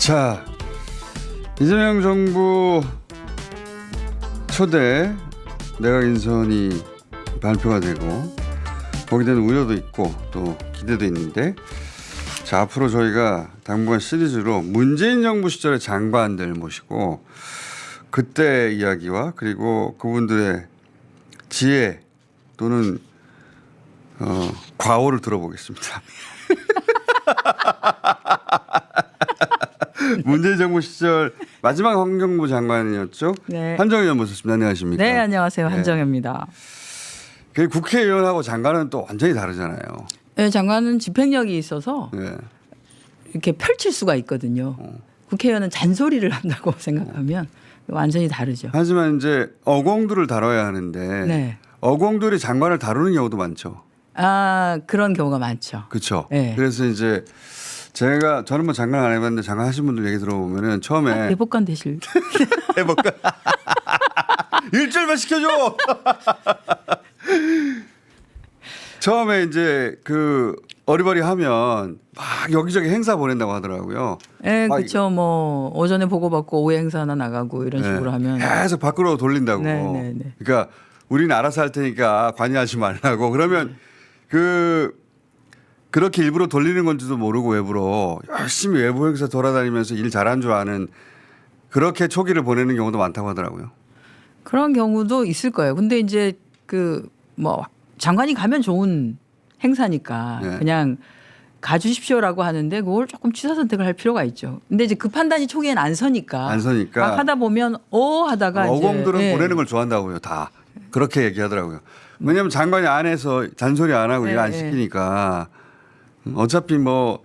자, 이재명 정부 초대 내각 인선이 발표가 되고 거기에 대한 우려도 있고 또 기대도 있는데, 자, 앞으로 저희가 당분간 시리즈로 문재인 정부 시절의 장관들 모시고 그때 이야기와 그리고 그분들의 지혜 또는 과오를 들어보겠습니다. 문재인 정부 시절 마지막 환경부 장관이었죠. 네. 한정희 의원 모셨습니다. 안녕하십니까? 네, 안녕하세요. 네. 한정혜입니다. 그 국회의원하고 장관은 또 완전히 다르잖아요. 네, 장관은 집행력이 있어서 네. 이렇게 펼칠 수가 있거든요. 국회의원은 잔소리를 한다고 생각하면 완전히 다르죠. 하지만 이제 어공들을 다뤄야 하는데 네. 어공들이 장관을 다루는 경우도 많죠. 아, 그런 경우가 많죠. 그렇죠. 네. 그래서 이제 저는 뭐 장관 안 해봤는데 장관 하신 분들 얘기 들어보면은 처음에 대법관 되실. 해볼까? 일주일만 시켜줘. 처음에 이제 그 어리버리하면 막 여기저기 행사 보낸다고 하더라고요. 네, 막 그렇죠. 뭐 오전에 보고받고 오후에 행사 하나 나가고 이런 네. 식으로 하면. 계속 밖으로 돌린다고. 네, 네, 네. 그러니까 우리는 알아서 할 테니까 관여하지 말라고. 그러면 그렇게 일부러 돌리는 건지도 모르고 외부로 열심히 외부 행사 돌아다니면서 일 잘한 줄 아는 그렇게 초기를 보내는 경우도 많다고 하더라고요. 그런 경우도 있을 거예요. 근데 이제 그 뭐 장관이 가면 좋은 행사니까 네. 그냥 가주십시오라고 하는데 그걸 조금 취사 선택을 할 필요가 있죠. 근데 이제 그 판단이 초기엔 안 서니까. 안 서니까. 막 하다 보면 하다가 어공들은 이제, 네. 보내는 걸 좋아한다고요. 다. 그렇게 얘기하더라고요. 왜냐하면 장관이 안에서 잔소리 안 하고 일 안 네, 네. 시키니까 어차피 뭐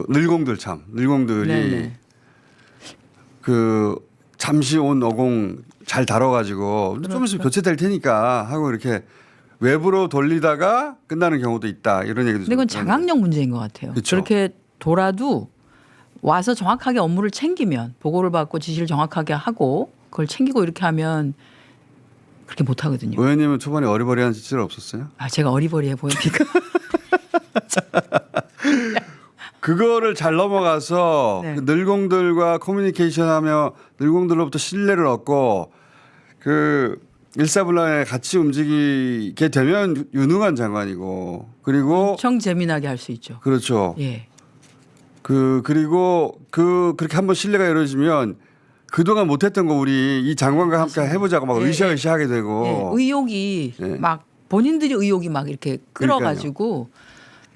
늘공들 참 늘공들이 네, 네. 그 잠시 온 어공 잘 다뤄가지고 좀 그렇죠. 있으면 교체될 테니까 하고 이렇게 외부로 돌리다가 끝나는 경우도 있다 이런 얘기도. 근데 그건 좀 장악력 문제인 것 같아요. 그쵸. 그렇게 돌아도 와서 정확하게 업무를 챙기면 보고를 받고 지시를 정확하게 하고 그걸 챙기고 이렇게 하면 그렇게 못 하거든요. 의원님은 초반에 어리버리한 시절 없었어요? 아, 제가 어리버리해 보입니까? 그거를 잘 넘어가서 네. 그 늘공들과 커뮤니케이션하며 늘공들로부터 신뢰를 얻고 그 일사불란에 같이 움직이게 되면 유능한 장관이고, 그리고 엄청 재미나게 할 수 있죠. 그렇죠. 예. 그리고 그렇게 한번 신뢰가 이루어지면 그동안 못했던 거 우리 이 장관과 함께 해보자고 막 예, 으쌰으쌰하게 되고. 예. 의욕이 예. 막 본인들이 의욕이 막 이렇게 끌어가지고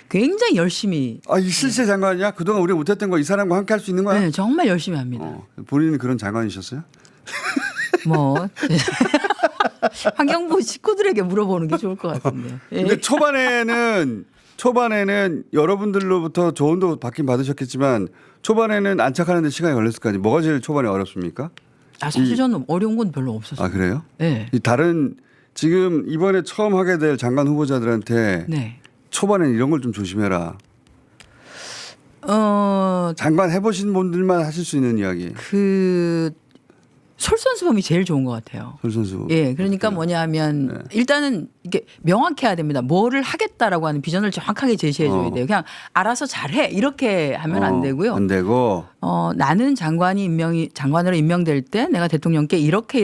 굉장히 열심히 아, 이 실세 장관이야? 그동안 우리가 못했던 거 이 사람과 함께 할 수 있는 거야? 네, 정말 열심히 합니다. 본인은 그런 장관이셨어요? 뭐 환경부 식구들에게 물어보는 게 좋을 것 같은데. 예. 근데 초반에는 여러분들로부터 조언도 받긴 받으셨겠지만 초반에는 안착하는 데 시간이 걸렸을 거 아니에요. 뭐가 제일 초반에 어렵습니까? 아, 사실 저는 어려운 건 별로 없었어요. 아, 그래요? 네. 이 다른 지금 이번에 처음 하게 될 장관 후보자들한테 네. 초반에는 이런 걸 좀 조심해라. 장관 해보신 분들만 하실 수 있는 이야기. 그 솔선수범이 제일 좋은 것 같아요. 솔 선수. 예, 그러니까 뭐냐면 네. 일단은 이게 명확해야 됩니다. 뭐를 하겠다라고 하는 비전을 정확하게 제시해줘야 돼요. 그냥 알아서 잘해 이렇게 하면 안 되고요. 안 되고. 나는 장관으로 임명될 때 내가 대통령께 이렇게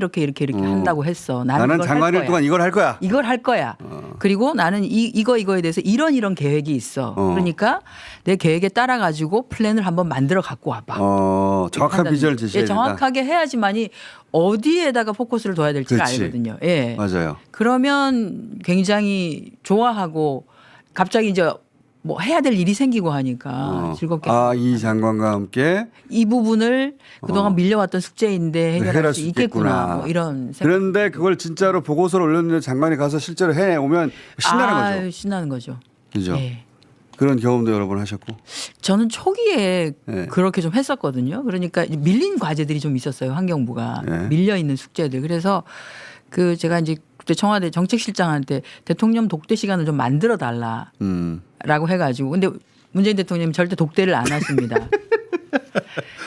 한다고 했어. 나는 이걸 할 장관일 거야. 동안 이걸 할 거야. 이걸 할 거야. 그리고 나는 이거에 대해서 이런 계획이 있어. 그러니까 내 계획에 따라 가지고 플랜을 한번 만들어 갖고 와봐. 정확한 판단이. 비전을 제시해야 예, 정확하게 해야지만이 어디에다가 포커스를 둬야 될지를 그렇지. 알거든요. 예. 맞아요. 그러면 굉장히 좋아하고 갑자기 이제 뭐 해야 될 일이 생기고 하니까 즐겁게. 이 장관과 함께 이 부분을 그동안 밀려왔던 숙제인데 해결할 수 있겠구나. 뭐 이런 생각. 그런데 그걸 진짜로 보고서를 올렸는데 장관이 가서 실제로 해오면 신나는 거죠. 신나는 거죠. 그죠? 예. 그런 경험도 여러 번 하셨고. 저는 초기에 네. 그렇게 좀 했었거든요. 그러니까 밀린 과제들이 좀 있었어요. 환경부가 네. 밀려 있는 숙제들. 그래서 제가 이제 그때 청와대 정책실장한테 대통령 독대 시간을 좀 만들어 달라라고 해가지고 근데 문재인 대통령이 절대 독대를 안 하십니다.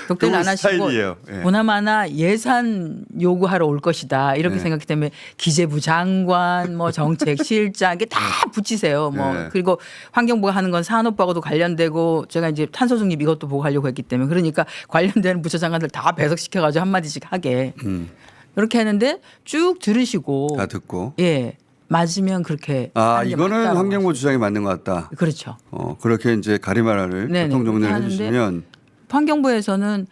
독대를 안 그분 하시고 스타일이에요. 예. 보나마나 예산 요구하러 올 것이다 이렇게 네. 생각했기 때문에 기재부 장관, 뭐 정책실장 이게 다 붙이세요. 뭐 네. 그리고 환경부가 하는 건 산업부하고도 관련되고 제가 이제 탄소 중립 이것도 보고 하려고 했기 때문에 그러니까 관련되는 부처 장관들 다 배석시켜가지고 한 마디씩 하게 그렇게 했는데 쭉 들으시고 다 듣고. 예 맞으면 그렇게 아 하는 게 이거는 맞다고 환경부 주장이 맞는 것 같다. 그렇죠. 그렇게 이제 가리마라를 네네. 교통 정리를 하는데 해주시면 환경부에서는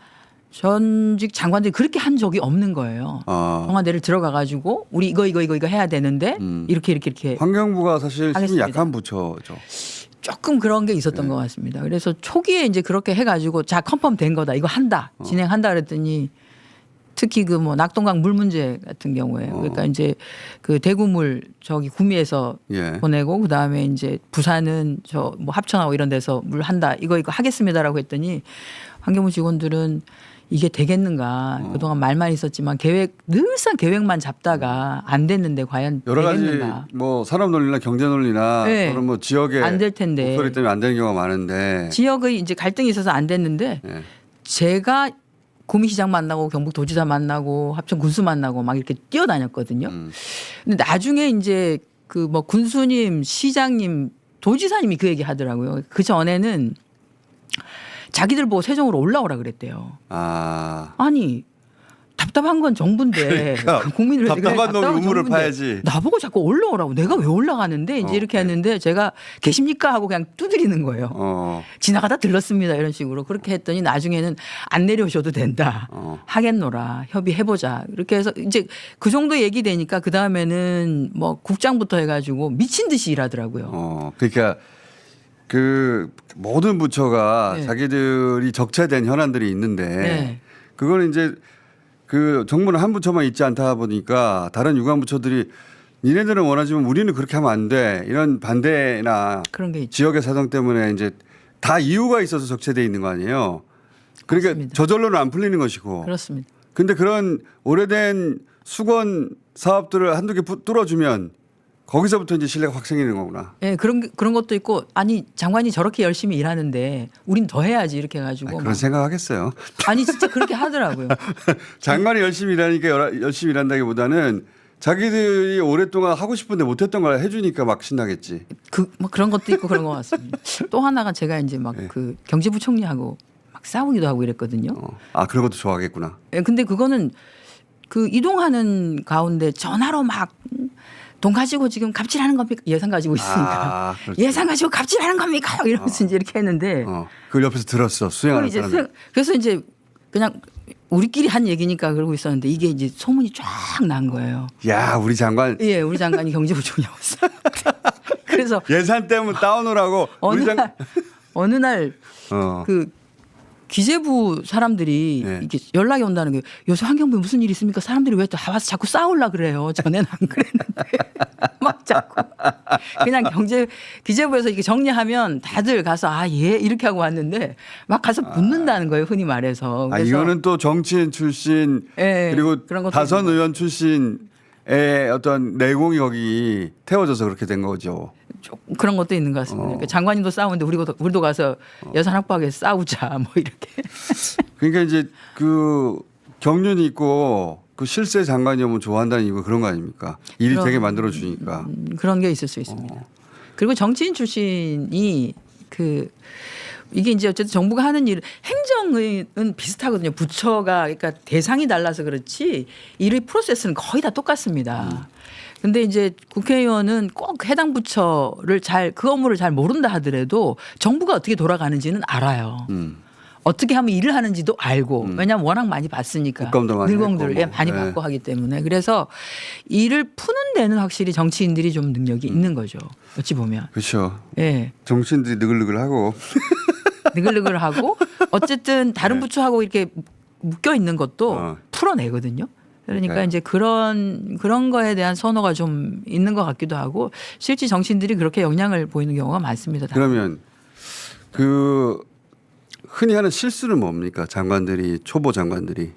전직 장관들이 그렇게 한 적이 없는 거예요. 청와대를 들어가 가지고 우리 이거 해야 되는데 이렇게 환경부가 사실 힘이 하겠습니다. 약한 부처죠. 조금 그런 게 있었던 것 같습니다. 그래서 초기에 이제 그렇게 해가지고 자 컨펌 된 거다 이거 한다 진행한다 그랬더니 특히 그 뭐 낙동강 물 문제 같은 경우에 그러니까 이제 그 대구물 저기 구미에서 예. 보내고 그 다음에 이제 부산은 저 뭐 합천하고 이런 데서 물 한다 이거 하겠습니다라고 했더니 환경부 직원들은 이게 되겠는가 그동안 말만 있었지만 늘상 계획만 잡다가 안 됐는데 과연 여러 가지 되겠는가 뭐 산업 논리나 경제 논리나 네. 또는 뭐 지역의 안 될 텐데 목소리 때문에 안 되는 경우가 많은데 지역의 이제 갈등이 있어서 안 됐는데 예. 제가 구미시장 만나고 경북도지사 만나고 합천 군수 만나고 막 이렇게 뛰어다녔거든요. 근데 나중에 이제 그 뭐 군수님, 시장님, 도지사님이 그 얘기 하더라고요. 그 전에는 자기들 보고 세종으로 올라오라 그랬대요. 아니 답답한 건 정부인데 그러니까 국민을 답답한 놈이 우물을 정부인데 파야지. 나보고 자꾸 올라오라고 내가 왜 올라가는데 이제 이렇게 했는데 제가 계십니까 하고 그냥 두드리는 거예요. 지나가다 들렀습니다 이런 식으로 그렇게 했더니 나중에는 안 내려오셔도 된다 하겠노라 협의해보자 이렇게 해서 이제 그 정도 얘기되니까 그 다음에는 뭐 국장부터 해가지고 미친 듯이 일하더라고요. 그러니까 그 모든 부처가 네. 자기들이 적체된 현안들이 있는데 네. 그거는 이제 그 정부는 한 부처만 있지 않다 보니까 다른 유관 부처들이 니네들은 원하지만 우리는 그렇게 하면 안 돼. 이런 반대나 그런 게 있죠. 지역의 사정 때문에 이제 다 이유가 있어서 적체돼 있는 거 아니에요. 그러니까 맞습니다. 저절로는 안 풀리는 것이고. 그렇습니다. 근데 그런 오래된 수건 사업들을 한두 개 뚫어주면 거기서부터 이제 신뢰가 확 생기는 거구나. 예, 그런 것도 있고 아니 장관이 저렇게 열심히 일하는데 우린 더 해야지 이렇게 해가지고 그런 생각하겠어요. 아니 진짜 그렇게 하더라고요. 장관이 열심히 일하니까 열심히 일한다기보다는 자기들이 오랫동안 하고 싶은데 못했던 걸 해주니까 막 신나겠지. 뭐 그런 것도 있고 그런 것 같습니다. 또 하나가 제가 이제 막 그 경제부총리하고 막 싸우기도 하고 이랬거든요. 그런 것도 좋아하겠구나. 예, 근데 그거는 그 이동하는 가운데 전화로 막 돈 가지고 지금 갑질하는 겁니까? 예산 가지고 있으니까. 그렇죠. 예산 가지고 갑질하는 겁니까? 이러면서 이제 이렇게 했는데. 그걸 옆에서 들었어. 수행하는 사람. 그래서 이제 그냥 우리끼리 한 얘기니까 그러고 있었는데 이게 이제 소문이 쫙 난 거예요. 야, 우리 장관. 예, 우리 장관이 경제부총리였어요. 그래서 예산 때문에 따오느라고 어느 날 그 기재부 사람들이 네. 이렇게 연락이 온다는 게 요새 환경부에 무슨 일이 있습니까? 사람들이 왜 또 와서 자꾸 싸우려 그래요. 전에는 안 그랬는데 막 자꾸 그냥 기재부에서 이렇게 정리하면 다들 가서 예 이렇게 하고 왔는데 막 가서 붙는다는 거예요. 흔히 말해서. 그래서 이거는 또 정치인 출신 예, 그리고 그런 것도 다선 있는 의원 출신의 어떤 내공이 거기 태워져서 그렇게 된 거죠. 그런 것도 있는 것 같습니다. 그러니까 장관님도 싸우는데 우리도 가서 예산 확보하게 싸우자 뭐 이렇게. 그러니까 이제 그 경륜이 있고 그 실세 장관이면 좋아한다는 이유 그런 거 아닙니까? 일이 되게 만들어 주니까. 그런 게 있을 수 있습니다. 그리고 정치인 출신이 이게 이제 어쨌든 정부가 하는 일 행정은 비슷하거든요. 부처가 그러니까 대상이 달라서 그렇지 일의 프로세스는 거의 다 똑같습니다. 근데 이제 국회의원은 꼭 해당 부처를 그 업무를 잘 모른다 하더라도 정부가 어떻게 돌아가는지는 알아요. 어떻게 하면 일을 하는지도 알고 왜냐하면 워낙 많이 봤으니까 국감도 많이 늘공들 했고 뭐. 많이 네. 받고 하기 때문에 그래서 일을 푸는 데는 확실히 정치인들이 좀 능력이 있는 거죠. 어찌 보면. 그렇죠. 예. 정치인들이 느글느글하고 느글느글하고 어쨌든 다른 부처하고 이렇게 묶여 있는 것도 풀어내거든요. 그러니까 네. 이제 그런 거에 대한 선호가 좀 있는 것 같기도 하고 실제 정치인들이 그렇게 영향을 보이는 경우가 많습니다. 그러면 그 흔히 하는 실수는 뭡니까? 장관들이 초보 장관들이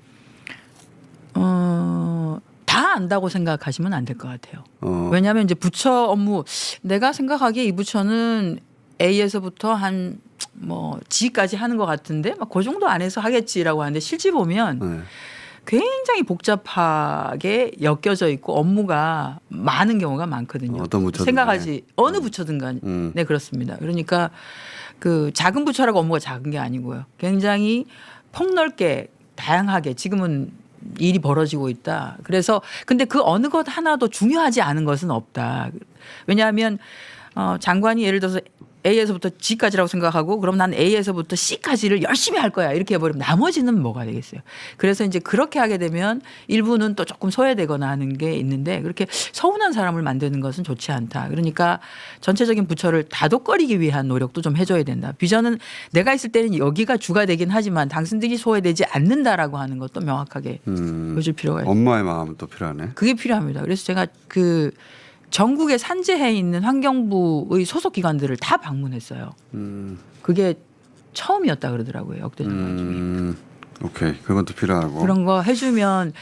다 안다고 생각하시면 안 될 것 같아요. 왜냐하면 이제 부처 업무 내가 생각하기에 이 부처는 A에서부터 한 뭐 지까지 하는 것 같은데 막 그 정도 안에서 하겠지라고 하는데 실제 보면 네. 굉장히 복잡하게 엮여져 있고 업무가 많은 경우가 많거든요. 어떤 부처든 생각하지 어느 부처든 간에 네 그렇습니다. 그러니까 그 작은 부처라고 업무가 작은 게 아니고요. 굉장히 폭넓게 다양하게 지금은 일이 벌어지고 있다. 그래서 근데 그 어느 것 하나도 중요하지 않은 것은 없다. 왜냐하면 장관이 예를 들어서 A에서부터 G까지라고 생각하고 그럼 난 A에서부터 C까지를 열심히 할 거야 이렇게 해버리면 나머지는 뭐가 되겠어요. 그래서 이제 그렇게 하게 되면 일부는 또 조금 소외되거나 하는 게 있는데 그렇게 서운한 사람을 만드는 것은 좋지 않다. 그러니까 전체적인 부처를 다독거리기 위한 노력도 좀 해줘야 된다. 비전은 내가 있을 때는 여기가 주가 되긴 하지만 당신들이 소외되지 않는다라고 하는 것도 명확하게 보여줄 필요가 있어요. 엄마의 마음은 또 필요하네. 그게 필요합니다. 그래서 제가 그 전국에 산재해 있는 환경부의 소속 기관들을 다 방문했어요. 그게 처음이었다 그러더라고요. 역대 장관 중에. 오케이. 그건 또 필요하고. 그런 거 해주면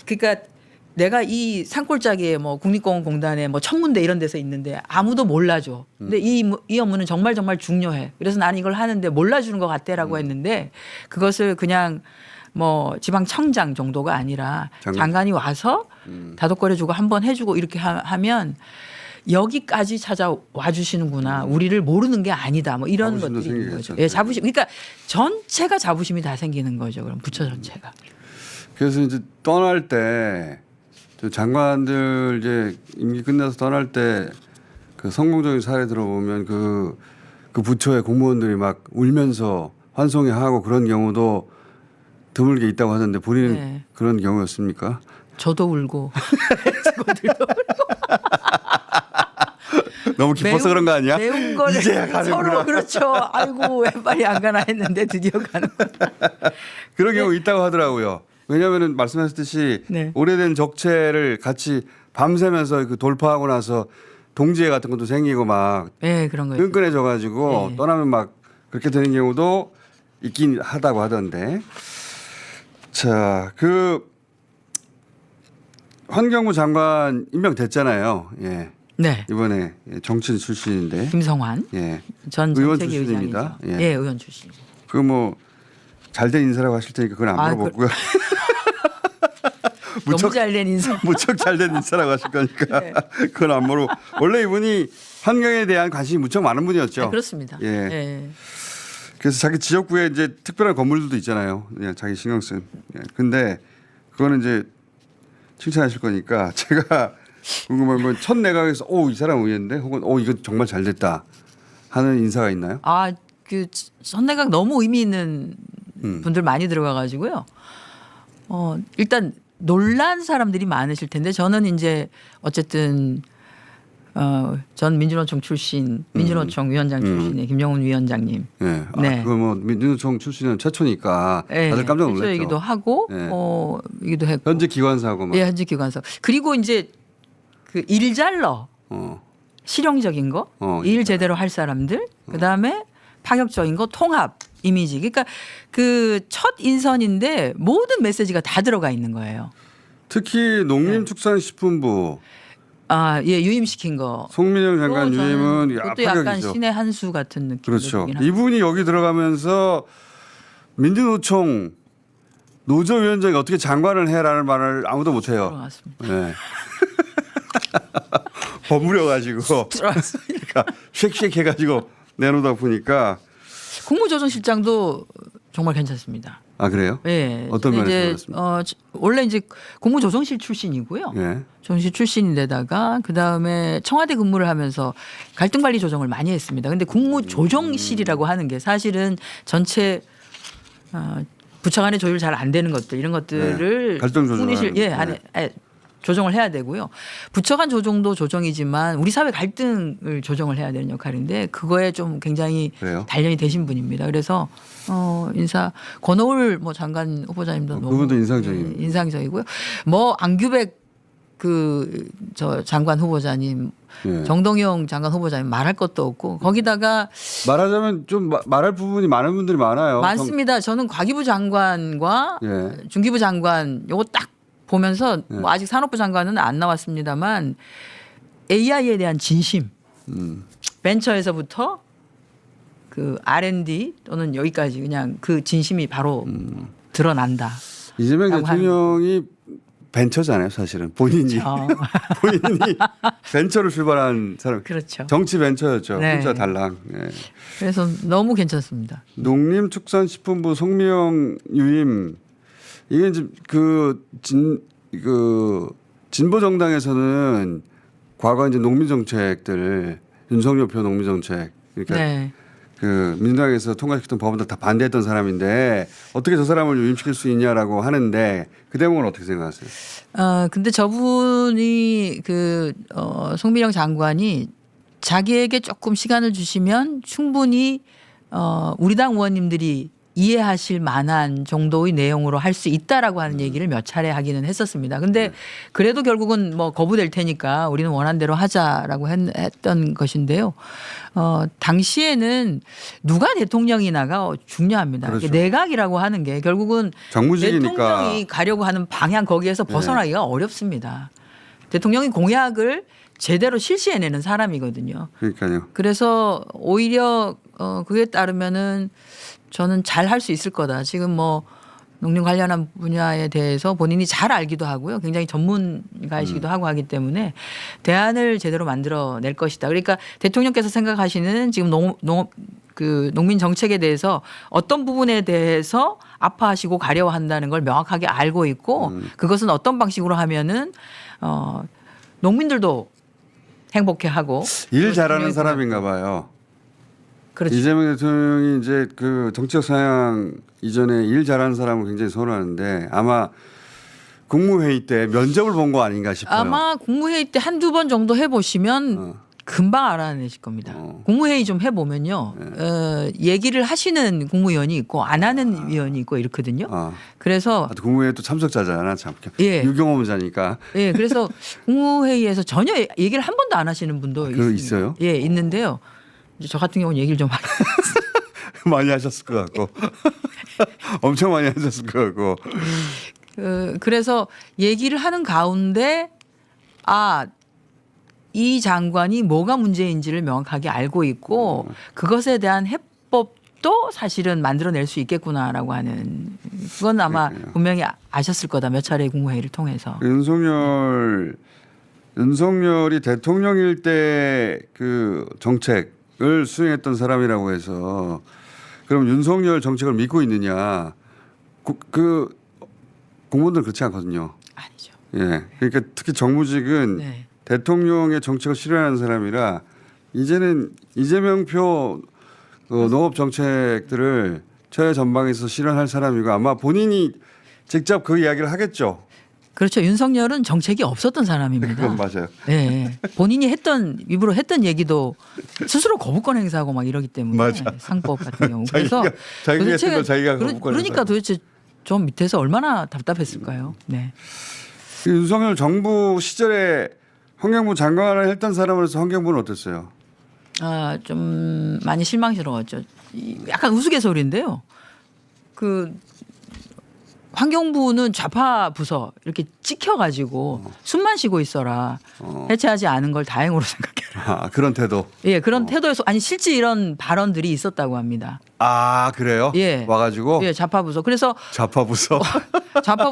그러니까 내가 이 산골짜기에 뭐 국립공원공단에 뭐 천문대 이런 데서 있는데 아무도 몰라줘. 근데 이 업무는 정말 중요해. 그래서 나는 이걸 하는데 몰라주는 것 같대라고 했는데 그것을 그냥 뭐 지방청장 정도가 아니라 장관이 와서 다독거려주고 한번 해주고 이렇게 하면 여기까지 찾아와 주시는구나. 우리를 모르는 게 아니다. 뭐 이런 자부심도 것들이 있는 생기겠죠. 거죠. 예, 자부심. 그러니까 전체가 자부심이 다 생기는 거죠. 그럼 부처 전체가. 그래서 이제 떠날 때 저 장관들 이제 임기 끝나서 떠날 때 그 성공적인 사례 들어보면 그 부처의 공무원들이 막 울면서 환송회하고 그런 경우도 드물게 있다고 하던데 본인은 네. 그런 경우였습니까? 저도 울고 직원들도 울고 너무 기뻐서 그런 거 아니야? 매운 거를 이제야 가는구나. 서로 그렇죠. 아이고 왜 빨리 안 가나 했는데 드디어 가는구나. 그런 경우 있다고 하더라고요. 왜냐하면 말씀하셨듯이 네. 오래된 적체를 같이 밤새면서 그 돌파하고 나서 동지애 같은 것도 생기고 막 네 그런 거예요. 끈끈해져 가지고 네. 떠나면 막 그렇게 되는 경우도 있긴 하다고 하던데. 자, 그 환경부 장관 임명됐잖아요. 예. 네. 이번에 정치인 출신인데. 김성환 예. 전 의원 정책위 출신입니다. 의장이죠. 예. 예, 의원 출신. 그 뭐 잘된 인사라고 하실 테니까 그건 안 아, 물어보고요. 너무 잘된 인사. 무척 잘된 인사라고 하실 거니까 네. 그건 안 물어. 원래 이분이 환경에 대한 관심이 무척 많은 분이었죠. 네, 그렇습니다. 예. 예. 그래서 자기 지역구에 이제 특별한 건물들도 있잖아요. 그냥 자기 신경 쓴. 예. 근데 그거는 이제 칭찬하실 거니까 제가 궁금한 건 첫 내각에서 이 사람 의외인데 혹은 이거 정말 잘 됐다 하는 인사가 있나요? 아, 그 선내각 너무 의미 있는 분들 많이 들어가 가지고요. 일단 놀란 사람들이 많으실 텐데 저는 이제 어쨌든 전 민주노총 출신, 민주노총 위원장 출신의 김정은 위원장님. 예. 네. 그거 뭐 민주노총 출신은 최초니까 다들 깜짝 놀랐죠. 얘기도 하고, 네. 이기도 했고. 현재 기관사고 막. 예, 현재 기관사. 그리고 이제 그 일 잘러 어. 실용적인 거, 일 제대로 할 사람들, 그 다음에 파격적인 거, 통합 이미지. 그러니까 그 첫 인선인데 모든 메시지가 다 들어가 있는 거예요. 특히 농림축산식품부 아, 예, 유임시킨 거. 송민영 장관 저는 유임은 그것도 약간 파격이죠. 신의 한 수 같은 느낌. 그렇죠. 이분이 여기 들어가면서 민주노총 노조위원장이 어떻게 장관을 해라는 말을 아무도 못해요. 들어갔습니다. 네. 버무려가지고 들어갔습니다. 그러니까 쉑쉑 해가지고 내놓다 보니까 국무조정실장도 정말 괜찮습니다. 아 그래요? 예. 어떤 면에서 이제 그렇습니까? 원래 이제 국무조정실 출신이고요. 예. 조정실 출신인데다가 그 다음에 청와대 근무를 하면서 갈등관리 조정을 많이 했습니다. 근데 국무조정실이라고 하는 게 사실은 전체 부처 간의 조율 잘 안 되는 것들 이런 것들을 네. 갈등 조정을 국무실 하는, 안에 조정을 해야 되고요. 부처 간 조정도 조정이지만 우리 사회 갈등을 조정을 해야 되는 역할인데 그거에 좀 굉장히 그래요? 단련이 되신 분입니다. 그래서 인사 권오을 뭐 장관 후보자님도 너무 그분도 인상적인. 예, 인상적이고요. 뭐 안규백 그 저 장관 후보자님, 예. 정동영 장관 후보자님 말할 것도 없고 거기다가 말하자면 좀 말할 부분이 많은 분들이 많아요. 많습니다. 저는 과기부 장관과 예. 중기부 장관 요거 딱 보면서 뭐 아직 산업부 장관은 안 나왔습니다만 AI에 대한 진심, 벤처에서부터 그 R&D 또는 여기까지 그냥 그 진심이 바로 드러난다. 이재명 라고 대통령이 벤처잖아요, 사실은. 본인이 벤처를 출발한 사람. 그렇죠. 정치 벤처였죠. 네. 혼자 달랑. 네. 그래서 너무 괜찮습니다. 농림축산식품부 송미영 유임 이게 이제 그 진보 정당에서는 과거 이제 농민 정책들 윤석열표 농민 정책 그러니까 네. 그 민주당에서 통과시켰던 법안들 다 반대했던 사람인데 어떻게 저 사람을 유임시킬 수 있냐라고 하는데 그 대목은 어떻게 생각하세요? 근데 저분이 송미령 장관이 자기에게 조금 시간을 주시면 충분히 우리 당 의원님들이 이해하실 만한 정도의 내용으로 할 수 있다라고 하는 얘기를 몇 차례 하기는 했었습니다. 근데 그래도 결국은 뭐 거부될 테니까 우리는 원한 대로 하자라고 했던 것인데요. 당시에는 누가 대통령이나가 중요합니다. 그렇죠. 내각이라고 하는 게 결국은 정무직이니까. 대통령이 가려고 하는 방향 거기에서 벗어나기가 어렵습니다. 대통령이 공약을 제대로 실시해내는 사람이거든요. 그러니까요. 그래서 오히려 그에 따르면은 저는 잘 할 수 있을 거다. 지금 뭐 농림 관련한 분야에 대해서 본인이 잘 알기도 하고요. 굉장히 전문가이시기도 하고 하기 때문에 대안을 제대로 만들어낼 것이다. 그러니까 대통령께서 생각하시는 지금 농민 정책에 대해서 어떤 부분에 대해서 아파하시고 가려워한다는 걸 명확하게 알고 있고 그것은 어떤 방식으로 하면은 농민들도 행복해하고 일 잘하는 사람인가 봐요. 그렇죠. 이재명 대통령이 이제 그 정치적 상향 이전에 일 잘하는 사람을 굉장히 선호하는데 아마 국무회의 때 면접을 본 거 아닌가 싶어요. 아마 국무회의 때 한두 번 정도 해보시면 금방 알아내실 겁니다. 국무회의 좀 해보면요. 얘기를 하시는 국무위원이 있고 안 하는 위원이 있고 이렇거든요. 그래서 국무회의 또 참석자잖아. 참. 예. 유경험자니까. 예, 그래서 국무회의에서 전혀 얘기를 한 번도 안 하시는 분도 있어요? 예, 있는데요. 이제 저 같은 경우는 얘기를 좀 많이 하셨을 것 같고 엄청 많이 하셨을 것 같고 그래서 얘기를 하는 가운데 이 장관이 뭐가 문제인지를 명확하게 알고 있고 그것에 대한 해법도 사실은 만들어낼 수 있겠구나라고 하는 그건 아마 분명히 아셨을 거다. 몇 차례 국무회의를 통해서. 윤석열이 대통령일 때 그 정책을 수행했던 사람이라고 해서 그럼 윤석열 정책을 믿고 있느냐? 그 공무원들 그렇지 않거든요. 아니죠. 예, 그러니까 특히 정무직은 네. 대통령의 정책을 실현하는 사람이라 이제는 이재명표 농업 정책들을 최전방에서 실현할 사람이고 아마 본인이 직접 그 이야기를 하겠죠. 그렇죠. 윤석열은 정책이 없었던 사람입니다. 그건 맞아요. 네. 본인이 입으로 했던 얘기도 스스로 거부권 행사하고 막 이러기 때문에 맞아. 상법 같은 경우. 그래서 자기가 도대체 했던 걸 자기가 거부권 그러니까 행사하고. 도대체 좀 밑에서 얼마나 답답했을까요? 네. 윤석열 정부 시절에 환경부 장관을 했던 사람으로서 환경부는 어땠어요? 좀 많이 실망스러웠죠. 약간 우스갯소리인데요. 환경부는 좌파 부서 이렇게 찍혀가지고 숨만 쉬고 있어라. 해체하지 않은 걸 다행으로 생각해라. 그런 태도. 예, 그런 태도에서 실제 이런 발언들이 있었다고 합니다. 그래요? 예. 와가지고. 예, 좌파 부서. 그래서 좌파 부서.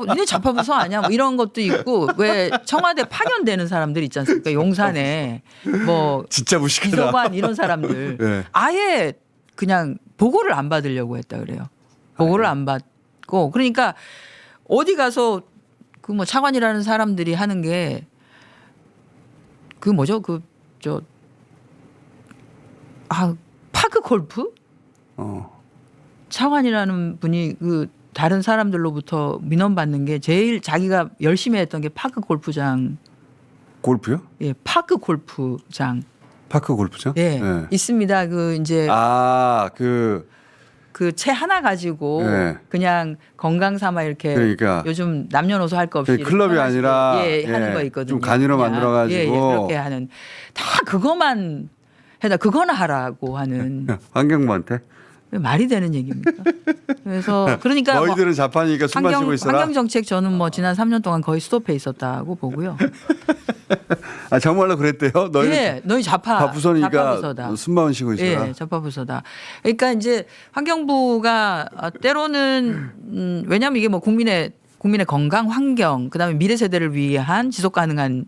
니네 좌파 부서 아니야? 뭐 이런 것도 있고 왜 청와대 파견되는 사람들 있지 않습니까? 용산에 뭐 진짜 무식하다. 비서관 이런 사람들 네. 아예 그냥 보고를 안 받으려고 했다 그래요. 보고를 안 받고 그러니까 어디 가서 그 뭐 차관이라는 사람들이 하는 게 그 뭐죠? 파크 골프? 차관이라는 분이 다른 사람들로부터 민원 받는 게 제일 자기가 열심히 했던 게 파크 골프장. 골프요? 예, 파크 골프장. 파크 골프장? 예, 네. 있습니다. 이제 그 채 하나 가지고 네. 그냥 건강 삼아 이렇게 그러니까. 요즘 남녀노소 할 거 없이 이렇게 클럽이 하나씩 아니라 하는 거 있거든요. 좀 간이로 그냥. 만들어 가지고 그렇게 하는 다 그거만 해다 그거나 하라고 하는 환경부한테 말이 되는 얘기입니까? 그래서 그러니까 너희들은 자판이니까 숨 마시고 있어라. 환경 정책 저는 지난 3년 동안 거의 스톱해 있었다고 보고요. 아 정말로 그랬대요? 너희 예, 너희 좌파 부서니까 좌파부서다. 숨만 쉬고 있어라. 예, 좌파부서다. 그러니까 이제 환경부가 때로는 왜냐하면 이게 뭐 국민의 건강, 환경, 그다음에 미래 세대를 위한 지속 가능한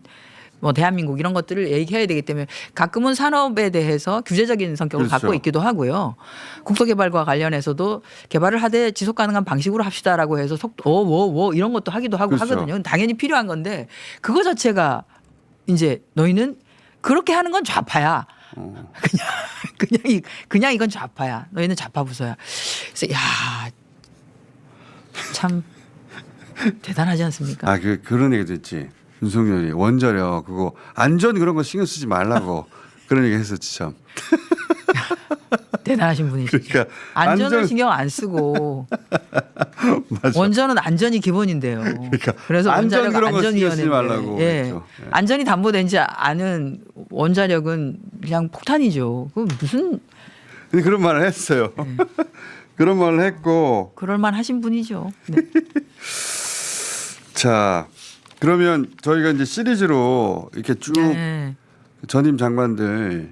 뭐 대한민국 이런 것들을 얘기해야 되기 때문에 가끔은 산업에 대해서 규제적인 성격을 그렇죠. 갖고 있기도 하고요. 국토개발과 관련해서도 개발을 하되 지속 가능한 방식으로 합시다라고 해서 속도 이런 것도 하기도 하고 그렇죠. 하거든요. 당연히 필요한 건데 그거 자체가 이제 너희는 그렇게 하는 건 좌파야. 그냥 이건 좌파야. 너희는 좌파 부서야. 그래서 야, 참 대단하지 않습니까? 아 그런 얘기도 있지. 윤석열이 원자력 그거 안전 그런 거 신경 쓰지 말라고 그런 얘기 했었지 참. 대단하신 분이시죠. 그러니까 안전을 신경 안 쓰고 맞아. 원전은 안전이 기본인데요. 그래서 안전 원자력 그런 거 신경 쓰지 안전위원회인데 말라고 예. 그랬죠. 예. 안전이 담보되지 않은 원자력은 그냥 폭탄이죠. 그 무슨 근데 그런 말을 했어요. 그런 말을 했고 그럴만 하신 분이죠. 네. 자 그러면 저희가 이제 시리즈로 이렇게 쭉 네. 전임 장관들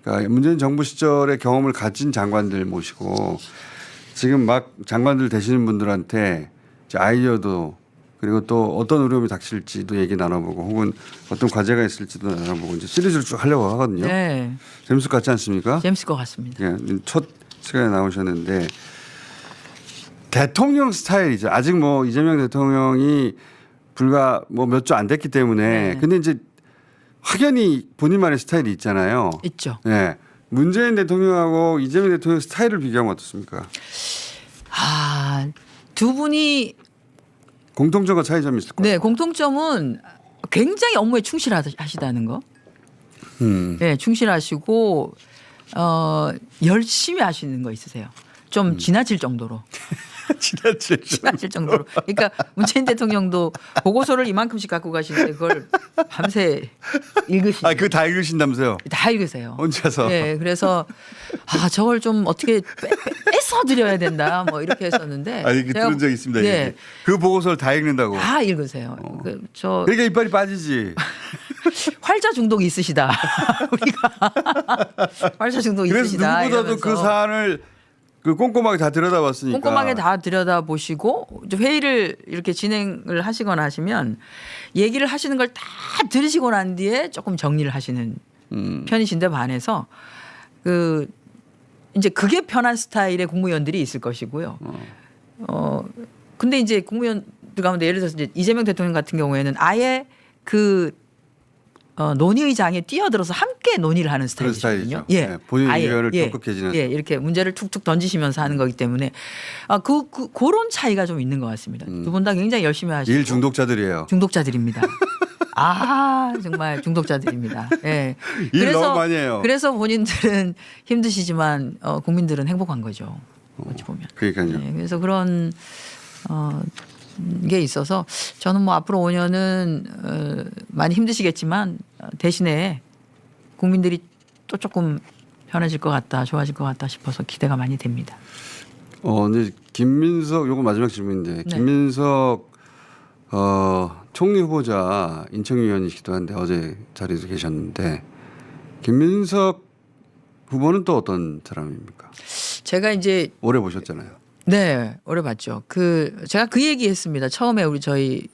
그러니까 문재인 정부 시절의 경험을 가진 장관들 모시고 지금 막 장관들 되시는 분들한테 이제 아이디어도 그리고 또 어떤 어려움이 닥칠지도 얘기 나눠보고 혹은 어떤 과제가 있을지도 나눠보고 이제 시리즈를 쭉 하려고 하거든요. 네. 재밌을 것 같지 않습니까? 재밌을 것 같습니다. 예, 첫 시간에 나오셨는데 대통령 스타일이죠. 아직 뭐 이재명 대통령이 불과 뭐 몇 주 안 됐기 때문에 네. 근데 이제 확연히 본인만의 스타일이 있잖아요. 있죠. 예. 문재인 대통령하고 이재명 대통령 스타일을 비교하면 어떻습니까? 아, 두 분이 공통점과 차이점이 있을 거예요. 네, 공통점은 굉장히 업무에 충실하시다는 거. 네, 충실하시고 열심히 하시는 거 있으세요. 좀 지나칠 정도로. 지나칠 정도로. 그러니까 문재인 대통령도 보고서를 이만큼씩 갖고 가시는데 그걸 밤새 읽으시고. 아, 그거 다 읽으신다면서요? 다 읽으세요. 혼자서. 네, 그래서 저걸 좀 어떻게 뺏어 드려야 된다. 뭐 이렇게 했었는데. 아니, 그 들은 적 있습니다. 네, 얘기. 그 보고서를 다 읽는다고. 다 읽으세요. 저 그러니까 이빨이 빠지지. 활자 중독이 있으시다. 우리가 활자 중독 그래서 있으시다. 누구보다도 이러면서. 그 사안을 그 꼼꼼하게 다 들여다봤으니까. 꼼꼼하게 다 들여다보시고 회의를 이렇게 진행을 하시거나 하시면 얘기를 하시는 걸 다 들으시고 난 뒤에 조금 정리를 하시는 편이신데 반해서 그 이제 그게 편한 스타일의 국무위원들이 있을 것이고요. 근데 이제 국무위원들 가운데 예를 들어서 이제 이재명 대통령 같은 경우에는 아예 그 논의의장에 뛰어들어서 함께 논의를 하는 그런 스타일이거든요. 스타일이죠. 예, 본인 의견을 적극해지는. 예, 이렇게 문제를 툭툭 던지시면서 하는 거기 때문에 그런 차이가 좀 있는 것 같습니다. 두 분 다 굉장히 열심히 하시고 일 중독자들이에요. 중독자들입니다. 정말 중독자들입니다. 예. 일 너무 많이 해요. 그래서 본인들은 힘드시지만 국민들은 행복한 거죠. 어찌 보면. 그러니까요. 예, 그래서 그런 게 있어서 저는 뭐 앞으로 5년은 많이 힘드시겠지만 대신에 국민들이 또 조금 편해질 것 같다, 좋아질 것 같다 싶어서 기대가 많이 됩니다. 근데 김민석 요거 마지막 질문인데 김민석 총리 후보자 인천위원이시기도 한데 어제 자리에서 계셨는데 김민석 후보는 또 어떤 사람입니까? 제가 이제 오래 보셨잖아요. 네, 오래 봤죠. 제가 그 얘기했습니다. 처음에 우리 저희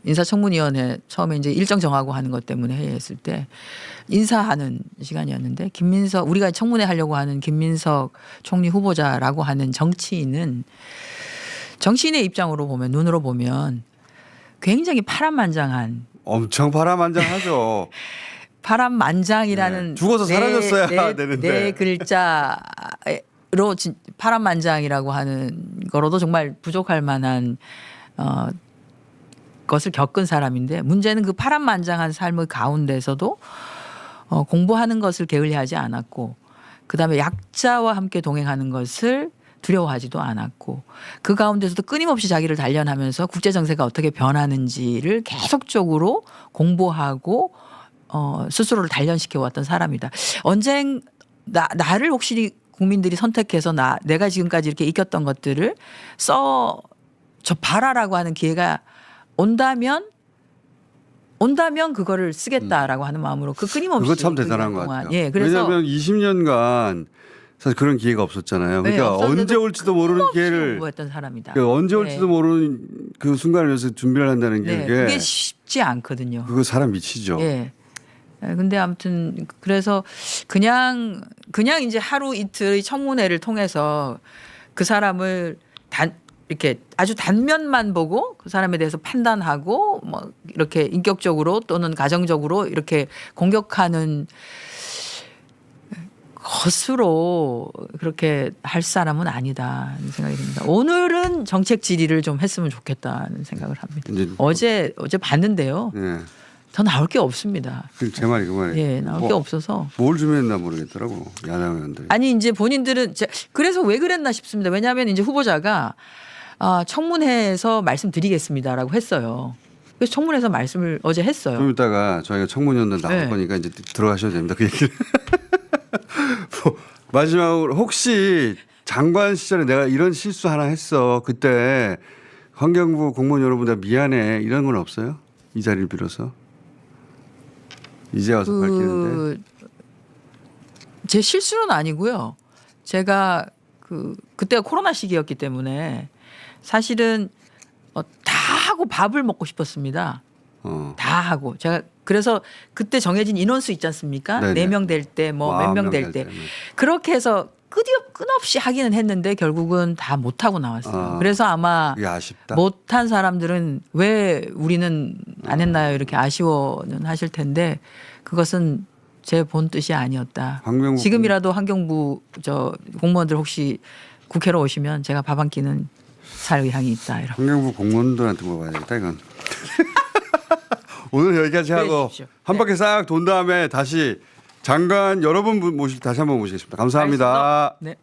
인사청문위원회 처음에 이제 일정 정하고 하는 것 때문에 회의했을 때 인사하는 시간이었는데 우리가 청문회 하려고 하는 김민석 총리 후보자라고 하는 정치인의 입장으로 보면 눈으로 보면 굉장히 파란만장한 엄청 파란만장하죠. 파란만장이라는 네. 죽어서 사라졌어야 되는데. 네 글자로 파란만장이라고 하는 거로도 정말 부족할 만한 것을 겪은 사람인데 문제는 그 파란만장한 삶의 가운데서도 공부하는 것을 게을리하지 않았고 그다음에 약자와 함께 동행하는 것을 두려워하지도 않았고 그 가운데서도 끊임없이 자기를 단련하면서 국제 정세가 어떻게 변하는지를 계속적으로 공부하고 스스로를 단련시켜 왔던 사람이다. 나를 혹시 국민들이 선택해서 내가 지금까지 이렇게 익혔던 것들을 저 봐라라고 하는 기회가 온다면 온다면 그거를 쓰겠다라고 하는 마음으로 그 끊임없이 그거 참 그 대단한 기간 것 동안. 같아요. 예, 그래서 왜냐하면 20년간 사실 그런 기회가 없었잖아요. 네, 그러니까 없었는데도 언제 올지도 모르는 끊임없이 기회를 공부했던 사람이다. 그러니까 언제 네. 올지도 모르는 그 순간을 위해서 준비를 한다는 게 네, 그게 쉽지 않거든요. 그거 사람 미치죠. 예. 근데 아무튼 그래서 그냥 이제 하루 이틀의 청문회를 통해서 그 사람을 이렇게 아주 단면만 보고 그 사람에 대해서 판단하고 뭐 이렇게 인격적으로 또는 가정적으로 이렇게 공격하는 것으로 그렇게 할 사람은 아니다 하는 생각이 듭니다. 오늘은 정책 질의를 좀 했으면 좋겠다는 생각을 합니다. 이제 어제 봤는데요. 예. 더 나올 게 없습니다. 제 말이 그 말이에요. 예, 나올 게 없어서. 뭘 준비했나 모르겠더라고 야당 의원들이. 아니 이제 본인들은 그래서 왜 그랬나 싶습니다. 왜냐하면 이제 후보자가 청문회에서 말씀드리겠습니다라고 했어요. 그래서 청문회에서 말씀을 어제 했어요. 좀 이따가 저희가 청문위원들 나올 네. 거니까 이제 들어가셔야 됩니다. 그 얘기를. 뭐 마지막으로 혹시 장관 시절에 내가 이런 실수 하나 했어. 그때 환경부 공무원 여러분들 미안해 이런 건 없어요? 이 자리를 빌어서. 이제 와서 밝히는데. 제 실수는 아니고요. 제가 그때가 코로나 시기였기 때문에 사실은 다 하고 밥을 먹고 싶었습니다. 다 하고 제가 그래서 그때 정해진 인원수 있지 않습니까? 네네. 4명 될 때 뭐 몇 명 될 때 그렇게 해서 끝없이 하기는 했는데 결국은 다 못하고 나왔어요. 그래서 아마 이게 아쉽다. 못한 사람들은 왜 우리는 안 했나요? 이렇게 아쉬워는 하실 텐데 그것은 제 본 뜻이 아니었다. 환경부 지금이라도 환경부 공무원들 혹시 국회로 오시면 제가 밥 한 끼는 살 의향이 있다. 이런. 환경부 공무원들한테 물어봐야 되겠다 이건. 오늘 여기까지 하고 주십시오. 한 바퀴 싹 돈 다음에 다시 장관 여러분 다시 한번 모시겠습니다. 감사합니다. 네.